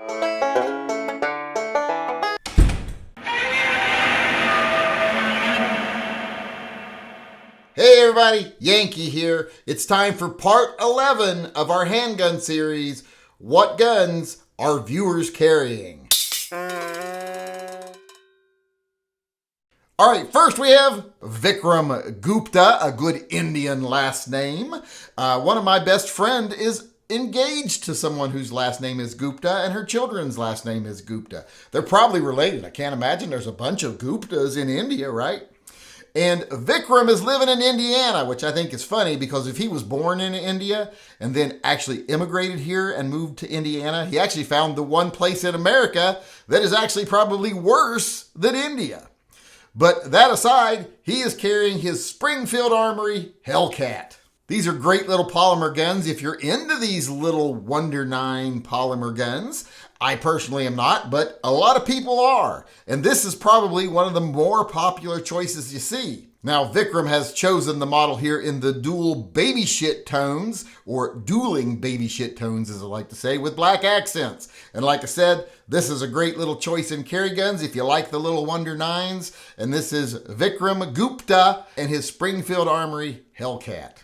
Hey everybody, Yankee here. It's time for part 11 of our handgun series, What Guns Are Viewers Carrying? Alright, first we have Vikram Gupta, a good Indian last name. One of my best friend is engaged to someone whose last name is Gupta, and her children's last name is Gupta. They're probably related. I can't imagine there's a bunch of Guptas in India, right? And Vikram is living in Indiana, which I think is funny because if he was born in India and then actually immigrated here and moved to Indiana, he actually found the one place in America that is actually probably worse than India. But that aside, he is carrying his Springfield Armory Hellcat. These are great little polymer guns if you're into these little Wonder 9 polymer guns. I personally am not, but a lot of people are. And this is probably one of the more popular choices you see. Now, Vikram has chosen the model here in the dual baby shit tones, or dueling baby shit tones, as I like to say, with black accents. And like I said, this is a great little choice in carry guns if you like the little Wonder 9s. And this is Vikram Gupta and his Springfield Armory Hellcat.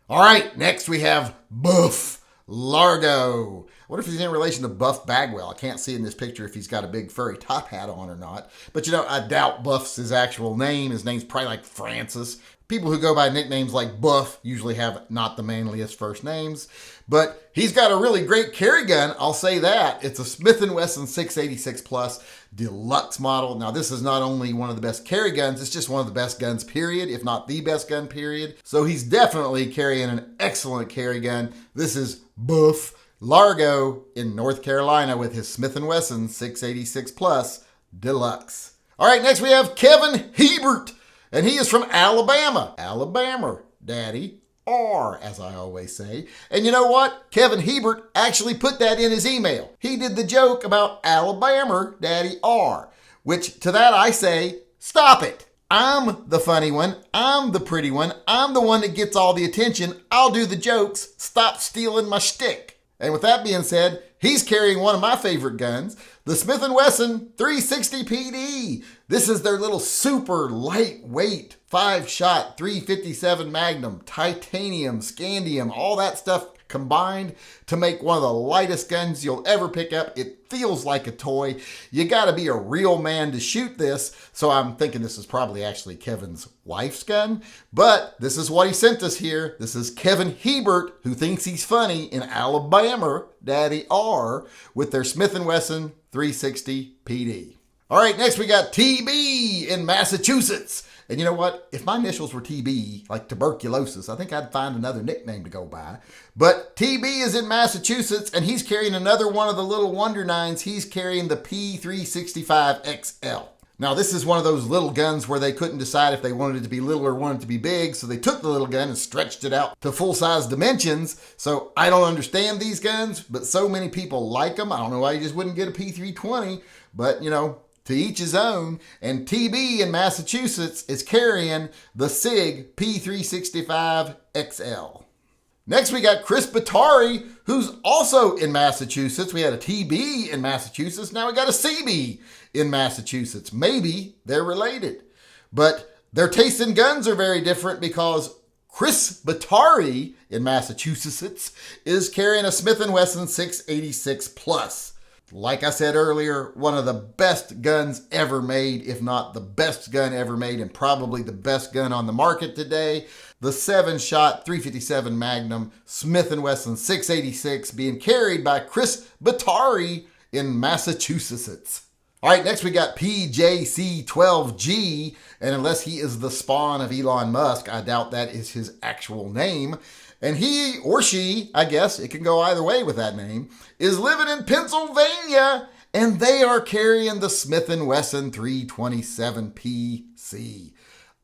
All right, next we have Buff Largo. What if he's in relation to Buff Bagwell? I can't see in this picture if he's got a big furry top hat on or not. But you know, I doubt Buff's his actual name. His name's probably like Francis. People who go by nicknames like Buff usually have not the manliest first names. But he's got a really great carry gun, I'll say that. It's a Smith & Wesson 686 Plus deluxe model. Now, this is not only one of the best carry guns, it's just one of the best guns, period, if not the best gun, period. So he's definitely carrying an excellent carry gun. This is Buff Largo in North Carolina with his Smith & Wesson 686 Plus Deluxe. All right, next we have Kevin Hebert, and he is from Alabama. Alabama, Daddy R, as I always say. And you know what? Kevin Hebert actually put that in his email. He did the joke about Alabama, Daddy R, which to that I say, stop it. I'm the funny one. I'm the pretty one. I'm the one that gets all the attention. I'll do the jokes. Stop stealing my shtick. And with that being said, he's carrying one of my favorite guns, the Smith & Wesson 360 PD. This is their little super lightweight 5-shot 357 Magnum, titanium, scandium, all that stuff combined to make one of the lightest guns you'll ever pick up. It feels like a toy. You gotta be a real man to shoot this. So I'm thinking this is probably actually Kevin's wife's gun, but this is what he sent us here. This is Kevin Hebert, who thinks he's funny in Alabama, Daddy R, with their Smith & Wesson 360 PD. All right, next we got TB in Massachusetts. And you know what? If my initials were TB, like tuberculosis, I think I'd find another nickname to go by. But TB is in Massachusetts, and he's carrying another one of the little Wonder 9s. He's carrying the P365XL. Now, this is one of those little guns where they couldn't decide if they wanted it to be little or wanted it to be big, so they took the little gun and stretched it out to full-size dimensions. So I don't understand these guns, but so many people like them. I don't know why you just wouldn't get a P320, but, you know, to each his own. And TB in Massachusetts is carrying the SIG P365XL. Next, we got Chris Batari, who's also in Massachusetts. We had a TB in Massachusetts. Now we got a CB in Massachusetts. Maybe they're related. But their tastes in guns are very different because Chris Batari in Massachusetts is carrying a Smith & Wesson 686 Plus. Like I said earlier, one of the best guns ever made, if not the best gun ever made, and probably the best gun on the market today. The 7-shot 357 Magnum Smith & Wesson 686 being carried by Chris Batari in Massachusetts. All right, next we got PJC12G, and unless he is the spawn of Elon Musk, I doubt that is his actual name. And he or she, I guess it can go either way with that name, is living in Pennsylvania, and they are carrying the Smith & Wesson 327 PC.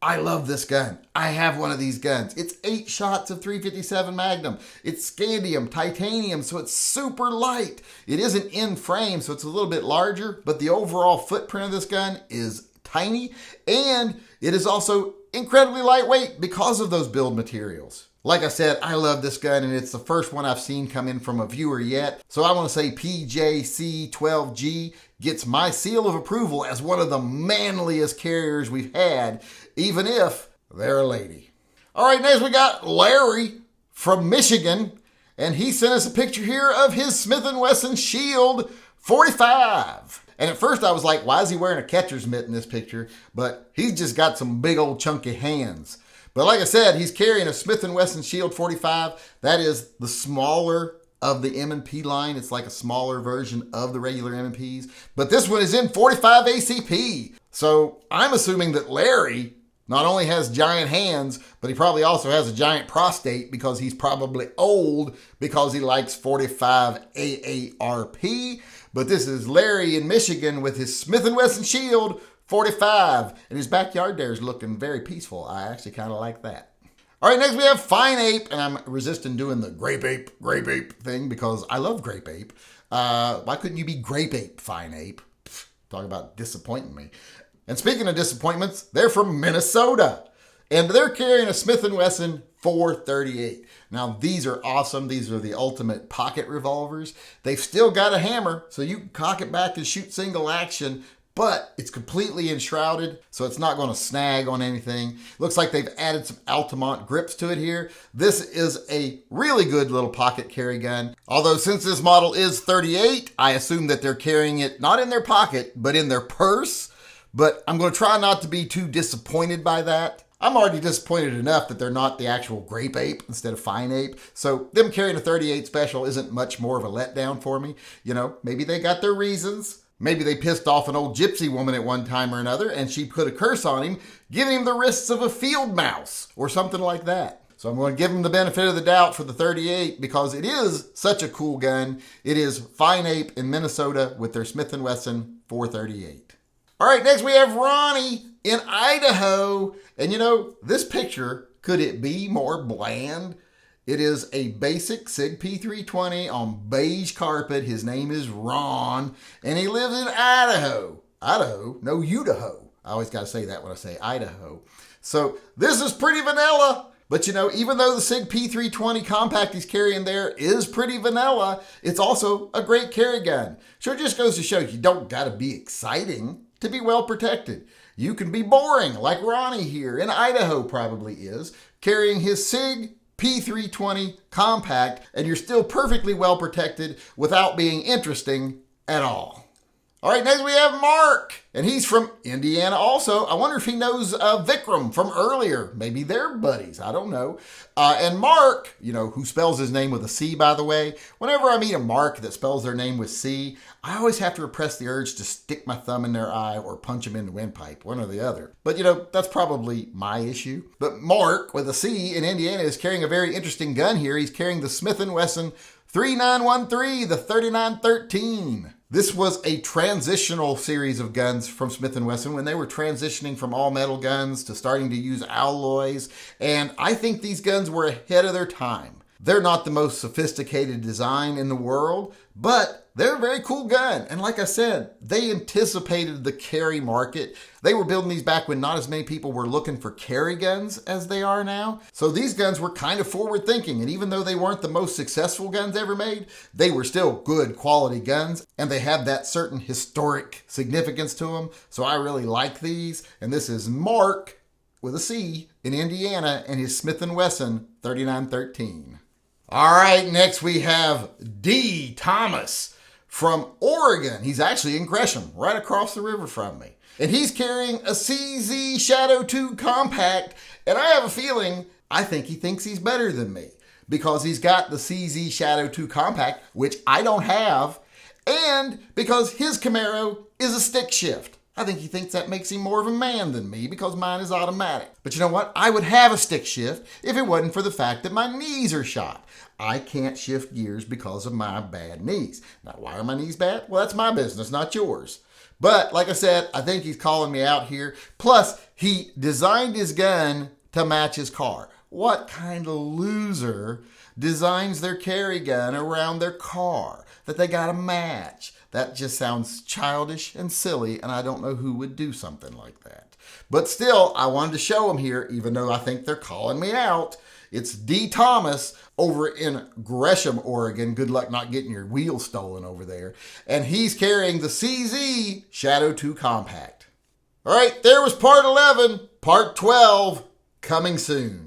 I love this gun. I have one of these guns. It's 8 shots of 357 Magnum. It's scandium, titanium, so it's super light. It isn't in frame, so it's a little bit larger, but the overall footprint of this gun is tiny, and it is also incredibly lightweight because of those build materials. Like I said, I love this gun, and it's the first one I've seen come in from a viewer yet. So I want to say PJC12G gets my seal of approval as one of the manliest carriers we've had, even if they're a lady. All right, next we got Larry from Michigan, and he sent us a picture here of his Smith & Wesson Shield 45. And at first I was like, why is he wearing a catcher's mitt in this picture? But he's just got some big old chunky hands. But like I said, he's carrying a Smith & Wesson Shield 45. That is the smaller of the M&P line. It's like a smaller version of the regular M&Ps. But this one is in 45 ACP. So I'm assuming that Larry not only has giant hands, but he probably also has a giant prostate because he's probably old because he likes 45 AARP. But this is Larry in Michigan with his Smith & Wesson Shield 45. And his backyard there is looking very peaceful. I actually kind of like that. All right, next we have Fine Ape. And I'm resisting doing the grape ape thing because I love grape ape. Why couldn't you be grape ape, Fine Ape? Talk about disappointing me. And speaking of disappointments, they're from Minnesota. And they're carrying a Smith & Wesson 438. Now, these are awesome. These are the ultimate pocket revolvers. They've still got a hammer, so you can cock it back and shoot single action, but it's completely enshrouded, so it's not going to snag on anything. Looks like they've added some Altamont grips to it here. This is a really good little pocket carry gun. Although since this model is 38, I assume that they're carrying it not in their pocket, but in their purse. But I'm going to try not to be too disappointed by that. I'm already disappointed enough that they're not the actual grape ape instead of Fine Ape. So them carrying a 38 special isn't much more of a letdown for me. You know, maybe they got their reasons. Maybe they pissed off an old gypsy woman at one time or another and she put a curse on him, giving him the wrists of a field mouse or something like that. So I'm going to give them the benefit of the doubt for the 38 because it is such a cool gun. It is Fine Ape in Minnesota with their Smith & Wesson 438. All right, next we have Ronnie in Idaho. And you know, this picture, could it be more bland? It is a basic SIG P320 on beige carpet. His name is Ron, and he lives in Idaho. Idaho? No, Idaho. I always got to say that when I say Idaho. So this is pretty vanilla. But you know, even though the SIG P320 compact he's carrying there is pretty vanilla, it's also a great carry gun. So it just goes to show you don't got to be exciting to be well protected. You can be boring like Ronnie here in Idaho probably is, carrying his SIG P320 compact, and you're still perfectly well protected without being interesting at all. All right, next we have Mark, and he's from Indiana also. I wonder if he knows Vikram from earlier. Maybe they're buddies. I don't know. And Mark, you know, who spells his name with a C, by the way. Whenever I meet a Mark that spells their name with C, I always have to repress the urge to stick my thumb in their eye or punch them in the windpipe, one or the other. But, you know, that's probably my issue. But Mark, with a C in Indiana, is carrying a very interesting gun here. He's carrying the Smith & Wesson 3913, the 3913. This was a transitional series of guns from Smith & Wesson when they were transitioning from all metal guns to starting to use alloys. And I think these guns were ahead of their time. They're not the most sophisticated design in the world, but they're a very cool gun. And like I said, they anticipated the carry market. They were building these back when not as many people were looking for carry guns as they are now. So these guns were kind of forward thinking. And even though they weren't the most successful guns ever made, they were still good quality guns. And they have that certain historic significance to them. So I really like these. And this is Mark with a C in Indiana and his Smith & Wesson 3913. All right, next we have D. Thomas from Oregon. He's actually in Gresham, right across the river from me. And he's carrying a CZ Shadow 2 compact. And I have a feeling, I think he thinks he's better than me because he's got the CZ Shadow 2 compact, which I don't have, and because his Camaro is a stick shift. I think he thinks that makes him more of a man than me because mine is automatic. But you know what? I would have a stick shift if it wasn't for the fact that my knees are shot. I can't shift gears because of my bad knees. Now, why are my knees bad? Well, that's my business, not yours. But like I said, I think he's calling me out here. Plus, he designed his gun to match his car. What kind of loser designs their carry gun around their car that they got to match? That just sounds childish and silly, and I don't know who would do something like that. But still, I wanted to show him here, even though I think they're calling me out. It's D. Thomas over in Gresham, Oregon. Good luck not getting your wheels stolen over there. And he's carrying the CZ Shadow 2 Compact. All right, there was part 11. Part 12 coming soon.